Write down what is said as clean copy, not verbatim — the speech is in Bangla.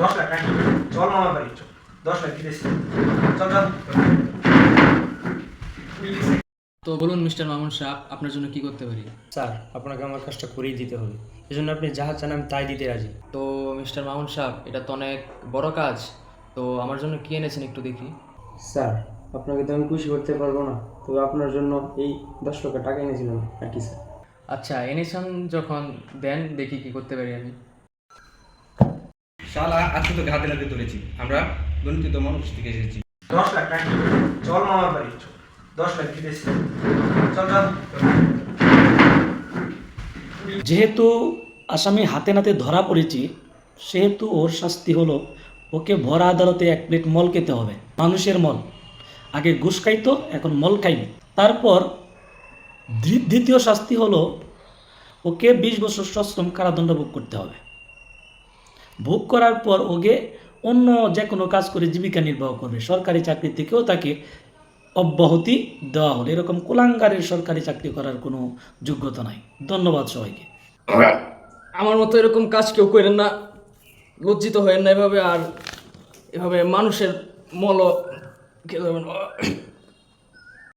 10 লাখ রাখি, চল মামার বাড়ি চল, 10 লাখ দিতেছি, চল চল। তো বলুন মিস্টার মামুন সাহেব, আপনার জন্য কি করতে পারি? স্যার, আপনাকে আমার কাজটা করেই দিতে হবে, এজন্য আপনি যাহা চান আমি তাই দিতে রাজি। তো মিস্টার মামুন সাহেব, এটা তো অনেক বড় কাজ, তো আমার জন্য কি এনেছেন একটু দেখি। স্যার, আপনাকে তো আমি খুশি করতে পারবো না, তবে আপনার জন্য এই 10 লক্ষ টাকা এনেছিলাম আর কি স্যার। আচ্ছা, এনেছেন যখন, দেন দেখি কি করতে পারি আমি। শালা আজকে তো হাতে নাতে ধরেছি, আমরা দুর্নীতিত মানুষ থেকে এসেছি। 10 লাখ রাখি, চল মামার বাড়ি চল, 10 লাখ দিতেছি, চল চল। যেহেতু আসামি হাতে নাতে ধরা পড়েছি, সেহেতু ওর শাস্তি হলো ওকে ভরা আদালতে 1 প্লেট মল খেতে হবে, মানুষের মল। আগে ঘুষ খাইতো, এখন মল খাইবে। তারপর দ্বিতীয় শাস্তি হলো ওকে 20 বছর সশ্রম কারাদণ্ড ভোগ করতে হবে। ভোগ করার পর ওকে অন্য যে কোনো কাজ করে জীবিকা নির্বাহ করবে। সরকারি চাকরি থেকেও তাকে অব্যাহতি দেওয়া হলো। এরকম কুলাঙ্গারের সরকারি চাকরি করার কোনো যোগ্যতা নাই। ধন্যবাদ সবাইকে। আমার মতো এরকম কাজ কেউ করেন না, লজ্জিত হয়েন না এভাবে, আর এভাবে মানুষের মল খেতে হবে না।